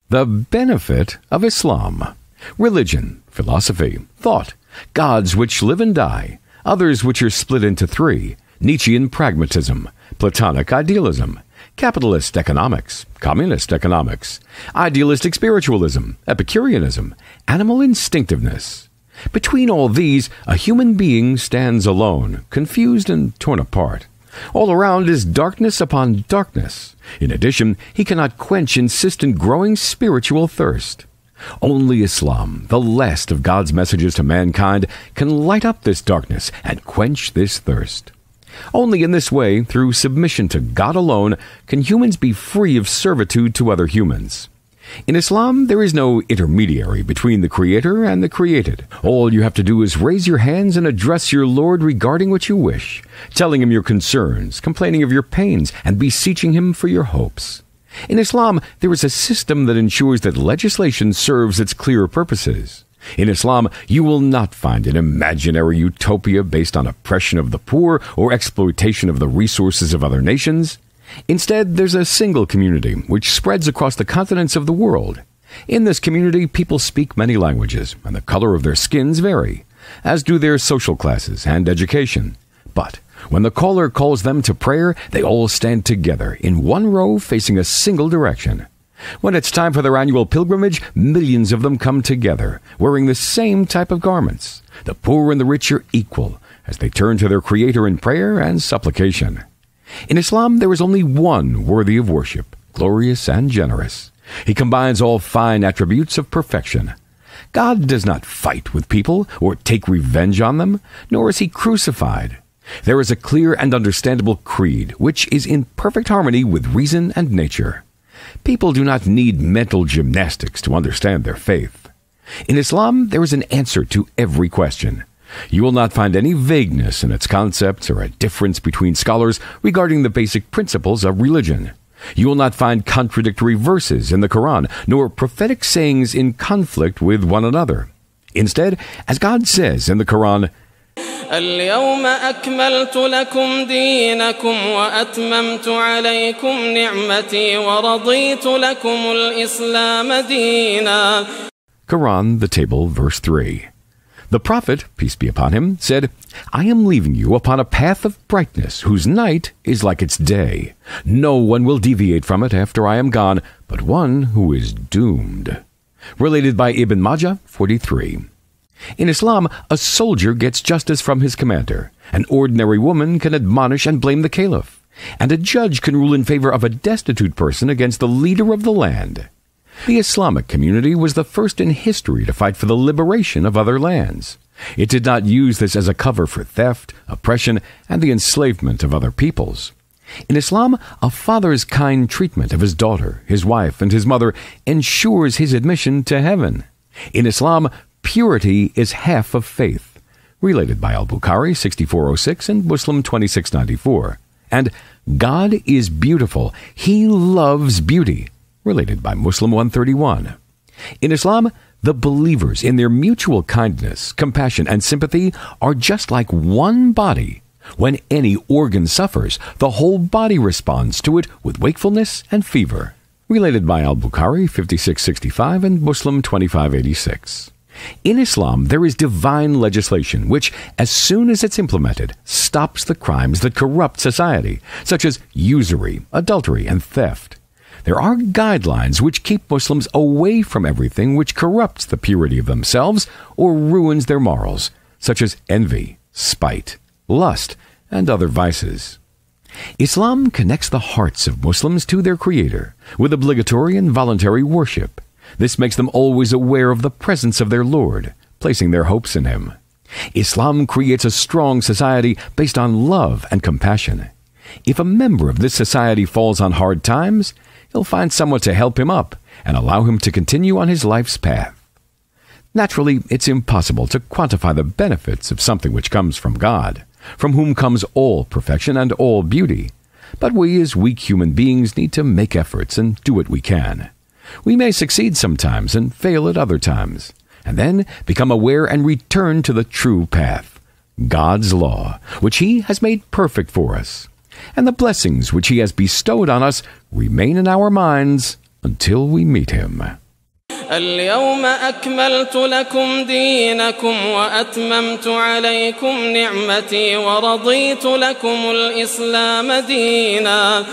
The benefit of Islam. Religion, philosophy, thought, gods which live and die, others which are split into three, Nietzschean pragmatism, Platonic idealism, capitalist economics, communist economics, idealistic spiritualism, Epicureanism, animal instinctiveness. Between all these, a human being stands alone, confused and torn apart. All around is darkness upon darkness. In addition, he cannot quench insistent growing spiritual thirst. Only Islam, the last of God's messages to mankind, can light up this darkness and quench this thirst. Only in this way, through submission to God alone, can humans be free of servitude to other humans. In Islam, there is no intermediary between the Creator and the created. All you have to do is raise your hands and address your Lord regarding what you wish, telling Him your concerns, complaining of your pains, and beseeching Him for your hopes. In Islam, there is a system that ensures that legislation serves its clear purposes. In Islam, you will not find an imaginary utopia based on oppression of the poor or exploitation of the resources of other nations. Instead, there's a single community which spreads across the continents of the world. In this community, people speak many languages, and the color of their skins vary, as do their social classes and education. But when the caller calls them to prayer, they all stand together in one row facing a single direction. When it's time for their annual pilgrimage, millions of them come together, wearing the same type of garments. The poor and the rich are equal, as they turn to their Creator in prayer and supplication. In Islam, there is only one worthy of worship, glorious and generous. He combines all fine attributes of perfection. God does not fight with people or take revenge on them, nor is He crucified. There is a clear and understandable creed, which is in perfect harmony with reason and nature. People do not need mental gymnastics to understand their faith. In Islam, there is an answer to every question. You will not find any vagueness in its concepts or a difference between scholars regarding the basic principles of religion. You will not find contradictory verses in the Quran, nor prophetic sayings in conflict with one another. Instead, as God says in the Quran, اليوم أكملت لكم دينكم وأتممت عليكم نعمتي ورضيت لكم الإسلام دينا. Quran, the table, verse 3. The Prophet, peace be upon him, said, I am leaving you upon a path of brightness, whose night is like its day. No one will deviate from it after I am gone, but one who is doomed. Related by Ibn Majah, 43. In Islam, a soldier gets justice from his commander. An ordinary woman can admonish and blame the caliph. And a judge can rule in favor of a destitute person against the leader of the land. The Islamic community was the first in history to fight for the liberation of other lands. It did not use this as a cover for theft, oppression, and the enslavement of other peoples. In Islam, a father's kind treatment of his daughter, his wife, and his mother ensures his admission to heaven. In Islam, purity is half of faith. Related by Al-Bukhari, 6406, and Muslim, 2694. And God is beautiful. He loves beauty. Related by Muslim 131. In Islam, the believers, in their mutual kindness, compassion, and sympathy, are just like one body. When any organ suffers, the whole body responds to it with wakefulness and fever. Related by Al-Bukhari, 5665, and Muslim 2586. In Islam, there is divine legislation which, as soon as it's implemented, stops the crimes that corrupt society, such as usury, adultery, and theft. There are guidelines which keep Muslims away from everything which corrupts the purity of themselves or ruins their morals, such as envy, spite, lust, and other vices. Islam connects the hearts of Muslims to their Creator with obligatory and voluntary worship. This makes them always aware of the presence of their Lord, placing their hopes in Him. Islam creates a strong society based on love and compassion. If a member of this society falls on hard times, he'll find someone to help him up and allow him to continue on his life's path. Naturally, it's impossible to quantify the benefits of something which comes from God, from whom comes all perfection and all beauty. But we as weak human beings need to make efforts and do what we can. We may succeed sometimes and fail at other times, and then become aware and return to the true path, God's law, which He has made perfect for us. And the blessings which He has bestowed on us remain in our minds until we meet him. اليوم أكملت لكم دينكم وأتممت عليكم نعمتي ورضيت لكم الإسلام دينا